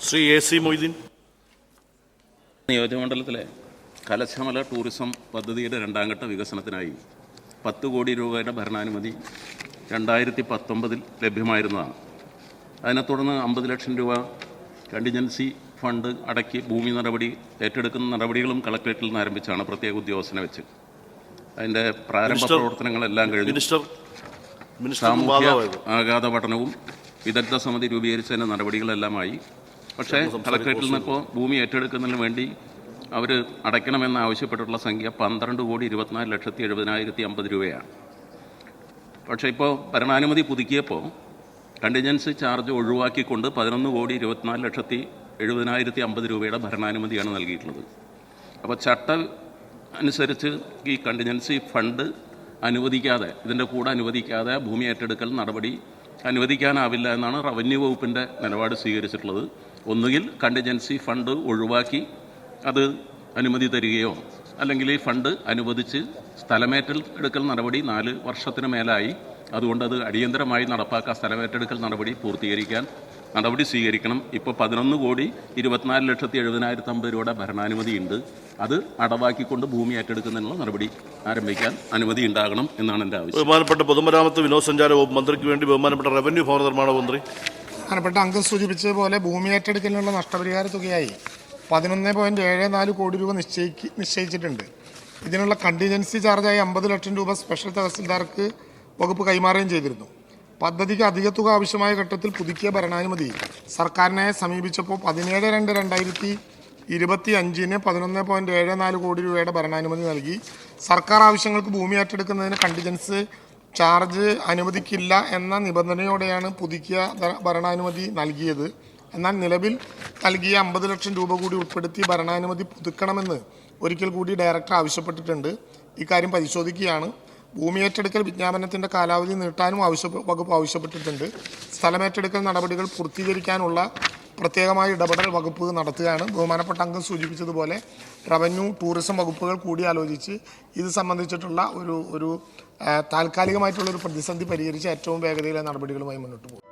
Shri AC Moideen. നിയോജകമണ്ഡലത്തിലെ Kalashamala tourism പദ്ധതിയുടെ രണ്ടാം ഘട്ട വികസനത്തിനായി 10 കോടി രൂപയുടെ ഭരണാനുമതി 2019 ലഭ്യമായിരുന്നതാണ്. അതിനെ തുടർന്ന് 50 ലക്ഷം രൂപ കണ്ടിജൻസി ഫണ്ട് അടക്കി ഭൂമി നടപടി ഏറ്റെടുക്കുന്ന നടപടികളും കളക്ടറേറ്റിൽ നിന്ന് ആരംഭിച്ചാണ് പ്രത്യേക ഉദ്യോഗസ്ഥനെ വെച്ച്. അതിൻ്റെ പ്രാരംഭ പ്രവർത്തനങ്ങളെല്ലാം കഴിഞ്ഞു. സാമൂഹ്യ ആഘാത പഠനവും വിദഗ്ധ സമിതി രൂപീകരിച്ചതിൻ്റെ നടപടികളെല്ലാമായി. പക്ഷേ കളക്ടറേറ്റിൽ നിന്ന് ഇപ്പോൾ ഭൂമി ഏറ്റെടുക്കുന്നതിന് വേണ്ടി അവർ അടയ്ക്കണമെന്ന് ആവശ്യപ്പെട്ടിട്ടുള്ള സംഖ്യ 12,24,70,050 രൂപയാണ്. പക്ഷേ ഇപ്പോൾ ഭരണാനുമതി പുതുക്കിയപ്പോൾ കണ്ടിജൻസി ചാർജ് ഒഴിവാക്കിക്കൊണ്ട് 11,24,70,050 രൂപയുടെ ഭരണാനുമതിയാണ് നൽകിയിട്ടുള്ളത്. അപ്പോൾ ചട്ടം അനുസരിച്ച് ഈ കണ്ടിജൻസി ഫണ്ട് അനുവദിക്കാതെ, ഇതിൻ്റെ കൂടെ അനുവദിക്കാതെ ഭൂമി ഏറ്റെടുക്കൽ നടപടി അനുവദിക്കാനാവില്ല എന്നാണ് റവന്യൂ വകുപ്പിൻ്റെ നിലപാട് സ്വീകരിച്ചിട്ടുള്ളത്. ഒന്നുകിൽ കണ്ടിജൻസി ഫണ്ട് ഒഴിവാക്കി അത് അനുമതി തരികയോ അല്ലെങ്കിൽ ഈ ഫണ്ട് അനുവദിച്ച് സ്ഥലമേറ്റെടുക്കൽ നടപടി 4 വർഷത്തിന് മേലായി, അതുകൊണ്ട് അത് അടിയന്തരമായി നടപ്പാക്കാൻ സ്ഥലമേറ്റെടുക്കൽ നടപടി പൂർത്തീകരിക്കാൻ നടപടി സ്വീകരിക്കണം. ഇപ്പോൾ 11,24,70,050 രൂപയുടെ ഭരണാനുമതി ഉണ്ട്. അത് അടവാക്കിക്കൊണ്ട് ഭൂമി ഏറ്റെടുക്കുന്നതിനുള്ള നടപടി ആരംഭിക്കാൻ അനുമതി ഉണ്ടാകണം എന്നാണ് എൻ്റെ ആവശ്യം. ബഹുമാനപ്പെട്ട പൊതുമരാമത്ത് വിനോദസഞ്ചാര വകുപ്പ് മന്ത്രിക്ക് വേണ്ടി ബഹുമാനപ്പെട്ട റവന്യൂ ഭവന നിർമ്മാണ മന്ത്രി. ബഹുമാനപ്പെട്ട അംഗം സൂചിപ്പിച്ചതുപോലെ ഭൂമി ഏറ്റെടുക്കലിനുള്ള നഷ്ടപരിഹാര തുകയായി 11.74 കോടി രൂപ നിശ്ചയിച്ചിട്ടുണ്ട്. ഇതിനുള്ള കണ്ടിജൻസി ചാർജായി 50 ലക്ഷം രൂപ സ്പെഷ്യൽ തഹസിൽദാർക്ക് വകുപ്പ് കൈമാറുകയും ചെയ്തിരുന്നു. പദ്ധതിക്ക് അധിക തുക ആവശ്യമായ ഘട്ടത്തിൽ പുതുക്കിയ ഭരണാനുമതി സർക്കാരിനെ സമീപിച്ചപ്പോൾ 17/2/2025 11.74 കോടി രൂപയുടെ ഭരണാനുമതി നൽകി. സർക്കാർ ആവശ്യങ്ങൾക്ക് ഭൂമി ഏറ്റെടുക്കുന്നതിന് കണ്ടിജൻസി ചാർജ് അനുവദിക്കില്ല എന്ന നിബന്ധനയോടെയാണ് പുതുക്കിയ ഭരണാനുമതി നൽകിയത്. എന്നാൽ നിലവിൽ നൽകിയ 50 ലക്ഷം രൂപ കൂടി ഉൾപ്പെടുത്തി ഭരണാനുമതി പുതുക്കണമെന്ന് ഒരിക്കൽ കൂടി ഡയറക്ടർ ആവശ്യപ്പെട്ടിട്ടുണ്ട്. ഇക്കാര്യം പരിശോധിക്കുകയാണ്. ഭൂമി ഏറ്റെടുക്കൽ വിജ്ഞാപനത്തിൻ്റെ കാലാവധി നീട്ടാനും വകുപ്പ് ആവശ്യപ്പെട്ടിട്ടുണ്ട്. സ്ഥലമേറ്റെടുക്കൽ നടപടികൾ പൂർത്തീകരിക്കാനുള്ള പ്രത്യേകമായ ഇടപെടൽ വകുപ്പ് നടത്തുകയാണ്. ബഹുമാനപ്പെട്ട അംഗം സൂചിപ്പിച്ചതുപോലെ റവന്യൂ ടൂറിസം വകുപ്പുകൾ കൂടിയാലോചിച്ച് ഇത് സംബന്ധിച്ചിട്ടുള്ള ഒരു താൽക്കാലികമായിട്ടുള്ളൊരു പ്രതിസന്ധി പരിഹരിച്ച് ഏറ്റവും വേഗതയിലെ നടപടികളുമായി മുന്നോട്ട് പോകും.